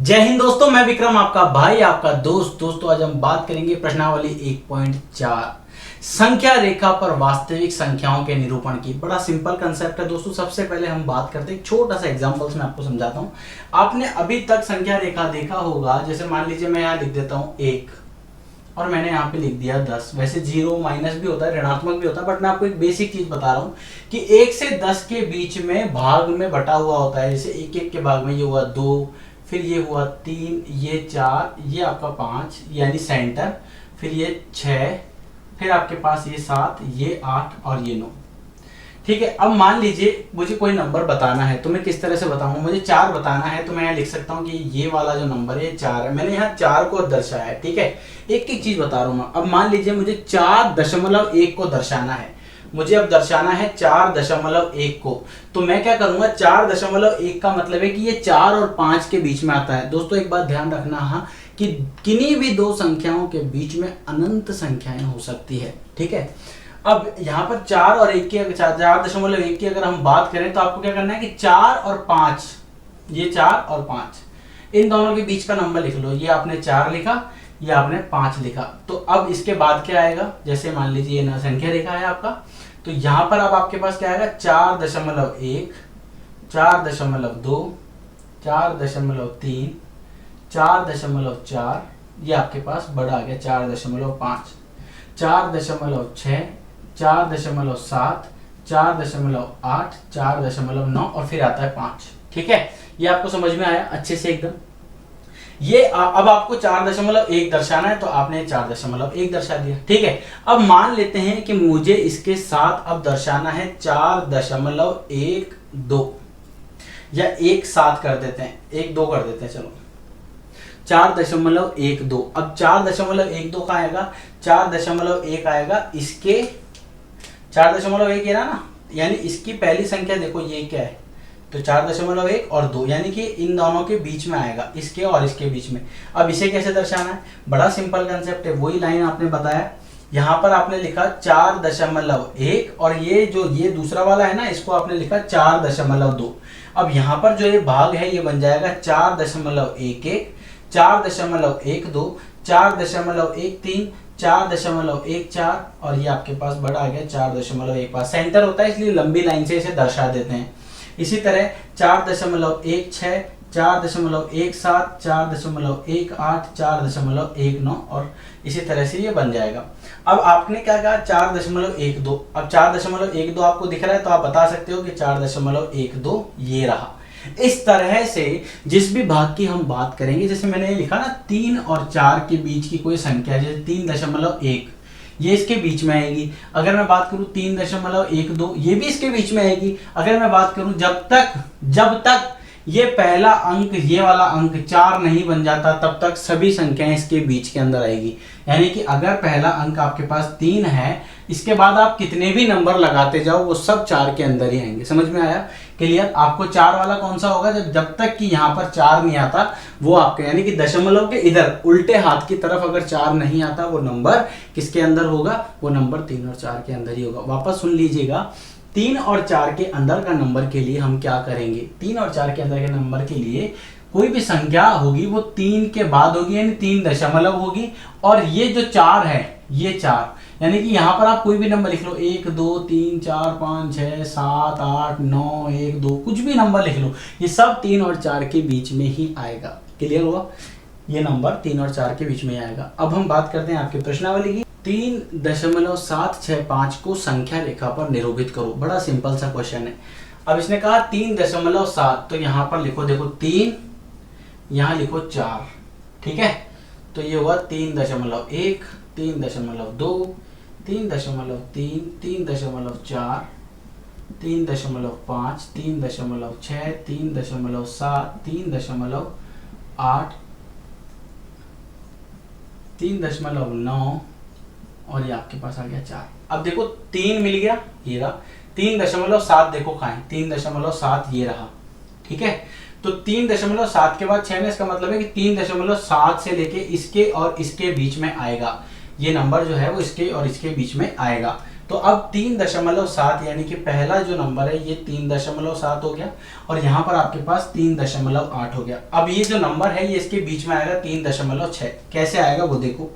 जय हिंद दोस्तों, मैं विक्रम आपका भाई आपका दोस्तों आज हम बात करेंगे प्रश्नावली 1.4 संख्या रेखा पर वास्तविक संख्याओं के निरूपण की। बड़ा सिंपल कंसेप्ट है दोस्तों। सबसे पहले हम बात करते हैं एक छोटा सा एग्जांपल्स में आपको समझाता हूं। आपने अभी तक संख्या रेखा देखा होगा, जैसे मान लीजिए मैं यहाँ लिख देता हूँ 1 और मैंने यहाँ पे लिख दिया 10। वैसे जीरो माइनस भी होता है, ऋणात्मक भी होता है, बट मैं आपको एक बेसिक चीज बता रहा हूँ कि 1 से 10 के बीच में भाग में बटा हुआ होता है। जैसे एक एक के भाग में ये हुआ 2, फिर ये हुआ 3, ये 4, ये आपका 5 यानी सेंटर, फिर ये 6, फिर आपके पास ये 7, ये 8 और ये 9। ठीक है। अब मान लीजिए मुझे कोई नंबर बताना है, तो मैं किस तरह से बताऊंगा। मुझे 4 बताना है, तो मैं यहाँ लिख सकता हूँ कि ये वाला जो नंबर है 4 है। मैंने यहाँ 4 को दर्शाया है। ठीक है, एक एक चीज बता रहा हूँ मैं। अब मान लीजिए मुझे 4.1 को दर्शाना है। मुझे अब दर्शाना है 4.1 को, तो मैं क्या करूंगा, 4.1 का मतलब है कि ये 4 और 5 के बीच में आता है। दोस्तों एक बात ध्यान रखना हाँ, कि किन्हीं भी दो संख्याओं के बीच में अनंत संख्याएं हो सकती है। ठीक है। अब यहाँ पर 4 और 1 की 4.1 की अगर हम बात करें, तो आपको क्या करना है कि 4 और 5, ये 4 और 5, इन दोनों के बीच का नंबर लिख लो। ये आपने 4 लिखा, ये आपने 5 लिखा। तो अब इसके बाद क्या आएगा, जैसे मान लीजिए ये संख्या रेखा है आपका, तो यहां पर अब आपके पास क्या आएगा, 4.1, 4.2, 4.3, 4.4, ये आपके पास बड़ा आ गया 4.5, 4.6, 4.7, 4.8, 4.9 और फिर आता है 5। ठीक है, ये आपको समझ में आया अच्छे से एकदम। ये अब आपको 4.1 दर्शाना है, तो आपने 4.1 दर्शा दिया। ठीक है। अब मान लेते हैं कि मुझे इसके साथ अब दर्शाना है 4.12 या 1.7 कर देते हैं, 1.2 कर देते हैं। चलो 4.12। अब 4.12 का आएगा, 4.1 आएगा इसके 4.1 ये रहा ना, यानी इसकी पहली संख्या देखो ये क्या है, तो 4.1 और 2, यानी कि इन दोनों के बीच में आएगा, इसके और इसके बीच में। अब इसे कैसे दर्शाना है, बड़ा सिंपल कंसेप्ट है। वही लाइन आपने बताया, यहां पर आपने लिखा 4.1 और ये दूसरा वाला है ना, इसको आपने लिखा 4.2। अब यहां पर जो ये भाग है ये बन जाएगा 4.11, 4.12, 4.13, 4.14 और ये आपके पास बड़ा आ गया 4.15। सेंटर होता है इसलिए लंबी लाइन से इसे दर्शा देते हैं। इसी तरह 4.16, 4.17, 4.18, 4.19 और इसी तरह से ये बन जाएगा। अब आपने क्या कहा 4.12। अब 4.12 आपको दिख रहा है, तो आप बता सकते हो कि 4.12 ये रहा। इस तरह से जिस भी भाग की हम बात करेंगे, जैसे मैंने लिखा ना 3 और 4 के बीच की कोई संख्या, जैसे 3.1 ये इसके बीच में आएगी। अगर मैं बात करूं 3.12 ये भी इसके बीच में आएगी। अगर मैं बात करूं जब तक ये पहला अंक, ये वाला अंक 4 नहीं बन जाता, तब तक सभी संख्याएं इसके बीच के अंदर आएगी। यानी कि अगर पहला अंक आपके पास 3 है, इसके बाद आप कितने भी नंबर लगाते जाओ वो सब 4 के अंदर ही आएंगे। समझ में आया क्लियर। आपको 4 वाला कौन सा होगा, जब तक कि यहाँ पर 4 नहीं आता वो आपके, यानी कि दशमलव के इधर उल्टे हाथ की तरफ अगर 4 नहीं आता, वो नंबर किसके अंदर होगा, वो नंबर 3 और 4 के अंदर ही होगा। वापस सुन लीजिएगा, 3 और 4 के अंदर का नंबर के लिए हम क्या करेंगे, 3 और 4 के अंदर के नंबर के लिए कोई भी संख्या होगी वो 3 के बाद होगी, यानी 3 दशमलव होगी। और ये जो 4 है, ये 4, यानी कि यहां पर आप कोई भी नंबर लिख लो, 1 2 3 4 5 6 7 8 9 1 2, कुछ भी नंबर लिख लो, ये सब 3 और 4 के बीच में ही आएगा। क्लियर हुआ, ये नंबर 3 और 4 के बीच में आएगा। अब हम बात करते हैं आपकी प्रश्नावली की। 3.765 को संख्या रेखा पर निरूपित करो। बड़ा सिंपल सा क्वेश्चन है। अब इसने कहा 3.7, तो यहां पर लिखो, देखो 3, यहां लिखो 4। ठीक है, तो ये हुआ 3.1, 3.2, 3.3, 3.4, 3.5, 3.6, 3.7, 3.8, 3.9 और ये आपके पास आ गया 4। अब देखो 3 मिल गया, ये रहा 3.7, देखो कहाँ है 3.7 ये रहा। ठीक है, तो 3.7 के बाद 6 में, इसका मतलब है कि 3.7 से लेके इसके और इसके बीच में आएगा। ये नंबर जो है वो इसके और इसके बीच में आएगा। तो अब 3.7 यानी कि पहला जो नंबर है ये 3.7 हो गया और यहाँ पर आपके पास 3.8 हो गया। अब ये जो नंबर है ये इसके बीच में आएगा 3.6। कैसे आएगा वो देखो,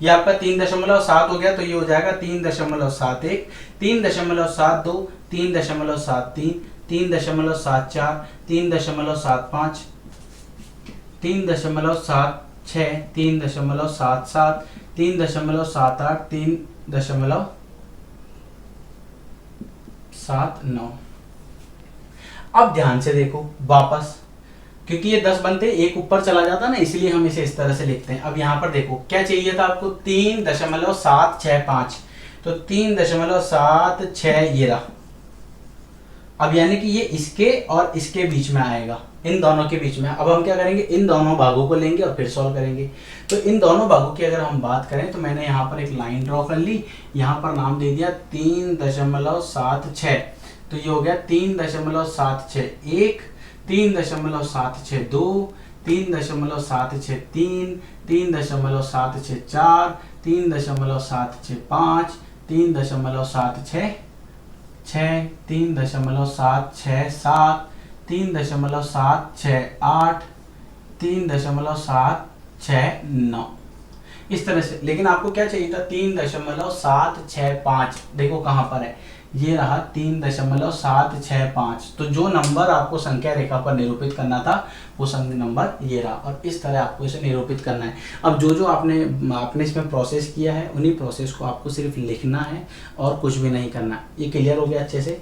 ये आपका 3.7 हो गया तो ये हो जाएगा 3.71, 3.72, 3.73, 3.74, 3.75, 3.76, 3.77, 3.78, 3.79। अब ध्यान से देखो वापस, क्योंकि ये 10 बनते एक ऊपर चला जाता ना, इसलिए हम इसे इस तरह से लिखते हैं। अब यहाँ पर देखो क्या चाहिए था आपको, 3.765, तो 3.76 ये रहा। अब यानी कि ये इसके और इसके बीच में आएगा, इन दोनों के बीच में। अब हम क्या करेंगे, इन दोनों भागों को लेंगे और फिर सॉल्व करेंगे। तो इन दोनों भागों की अगर हम बात करें तो मैंने यहाँ पर एक लाइन ड्रॉ कर ली, यहाँ पर नाम दे दिया 3.76, तो ये हो गया 3.761, 3.762, 3.763, 3.764, 3.765, 3.766, 3.767, 3.768, 3.769 इस तरह से। लेकिन आपको क्या चाहिए था, 3.765। देखो कहां पर है, ये रहा 3.765। तो जो नंबर आपको संख्या रेखा पर निरूपित करना था वो संख्या नंबर ये रहा, और इस तरह आपको इसे निरूपित करना है। अब जो जो आपने इसमें प्रोसेस किया है उन्हीं प्रोसेस को आपको सिर्फ लिखना है और कुछ भी नहीं करना। ये क्लियर हो गया अच्छे से।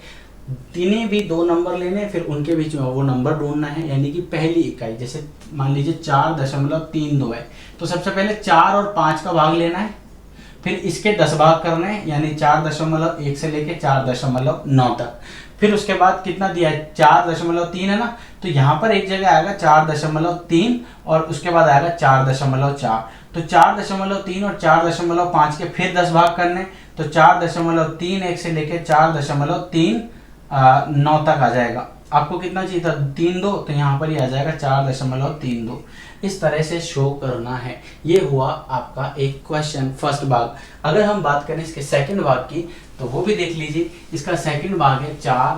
तीनों भी 2 नंबर लेने, फिर उनके बीच में वो नंबर ढूंढना है, यानी कि पहली इकाई। जैसे मान लीजिए 4.32 है, तो सबसे पहले 4 और 5 का भाग लेना है, फिर इसके 10 भाग करने हैं, यानी 4.1 से लेके 4.9 तक। फिर उसके बाद कितना दिया है, 4.3 है ना, तो यहाँ पर एक जगह आएगा 4.3 और उसके बाद आएगा 4.4। तो 4.3 और 4.5 के फिर 10 भाग करने, तो 4.31 से लेके 4.39 तक आ जाएगा। आपको कितना चाहिए था, 3-2, तो यहाँ पर ही आ जाएगा 4.32। इस तरह से शो करना है। ये हुआ आपका एक क्वेश्चन फर्स्ट भाग। अगर हम बात करें इसके सेकंड भाग की तो वो भी देख लीजिए। इसका सेकंड भाग है 4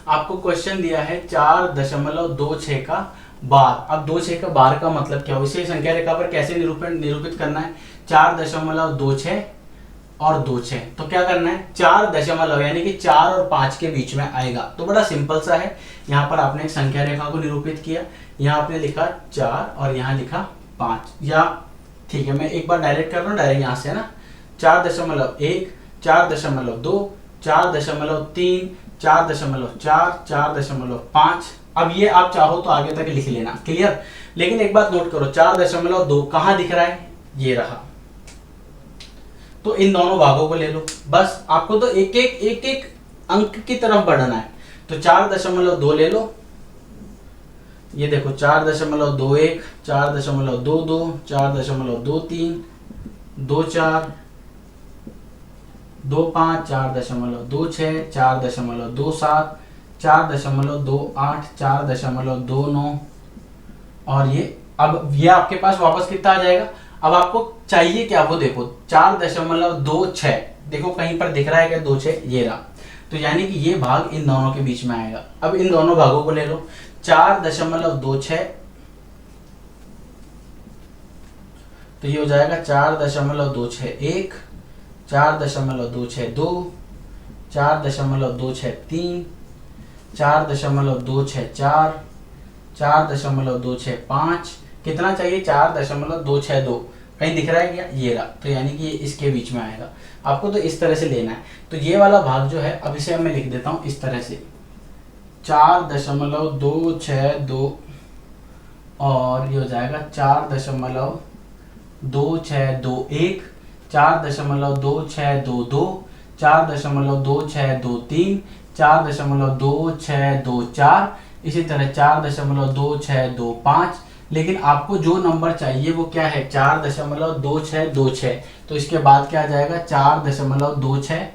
आपको क्वेश्चन दिया है 4.26 का बार। अब 26 का बार का मतलब क्या हो, इसे संख्या रेखा पर कैसे निरूपित करना है। 4.26 और 26, तो क्या करना है, 4 दशमलव यानी कि 4 और 5 के बीच में आएगा। तो बड़ा सिंपल सा है। यहाँ पर आपने एक संख्या रेखा को निरूपित किया, यहाँ आपने लिखा 4 और यहाँ लिखा 5, या ठीक है मैं एक बार डायरेक्ट कर रहा हूँ, डायरेक्ट यहाँ से ना, 4.1, 4.2, 4.3, 4.4, 4.5। अब ये आप चाहो तो आगे तक लिख लेना, क्लियर। लेकिन एक बात नोट करो, 4.2 कहाँ दिख रहा है, ये रहा। तो इन दोनों भागों को ले लो, बस आपको तो एक एक अंक की तरफ बढ़ना है। तो 4.2 ले लो, ये देखो 4.21, 4.22, 4.23, 24, 25, 4.26, 4.27, 4.28, 4.29 और ये। अब ये आपके पास वापस कितना आ जाएगा। अब आपको चाहिए क्या वो देखो, 4.26, देखो कहीं पर दिख रहा है क्या 26, ये रहा। तो यानी कि ये भाग इन दोनों के बीच में आएगा। अब इन दोनों भागों को ले लो, 4.26, तो ये हो जाएगा 4.261, 4.262, 4.263, 4.264, 4.265, कितना चाहिए 4.262, कहीं दिख रहा है क्या, ये रहा। तो यानी कि ये इसके बीच में आएगा। आपको तो इस तरह से लेना है। तो ये वाला भाग जो है, अब इसे मैं लिख देता हूं इस तरह से, 4.262 और ये हो जाएगा 4.2621, 4.2622, 4.2623, 4.2624, इसी तरह 4.2625। लेकिन आपको जो नंबर चाहिए वो क्या है, 4.2626। तो इसके बाद क्या आ जाएगा, 4.26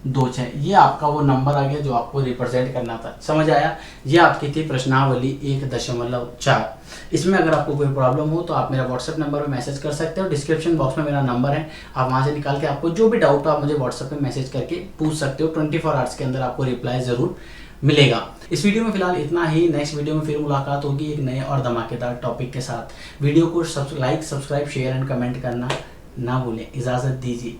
2 6, ये आपका वो नंबर आ गया जो आपको रिप्रेजेंट करना था। समझ आया? ये आपकी थी प्रश्नावली 1.4। इसमें अगर आपको कोई प्रॉब्लम हो तो आप मेरा व्हाट्सएप नंबर पे मैसेज कर सकते हो। डिस्क्रिप्शन बॉक्स में मेरा नंबर है, आप वहाँ से निकाल के आपको जो भी डाउट हो आप मुझे व्हाट्सएप पे मैसेज करके पूछ सकते हो। 24 आवर्स के अंदर आपको रिप्लाई ज़रूर मिलेगा। इस वीडियो में फिलहाल इतना ही। नेक्स्ट वीडियो में फिर मुलाकात होगी एक नए और धमाकेदार टॉपिक के साथ। वीडियो को like, subscribe, share and comment करना ना भूलें। इजाज़त दीजिए।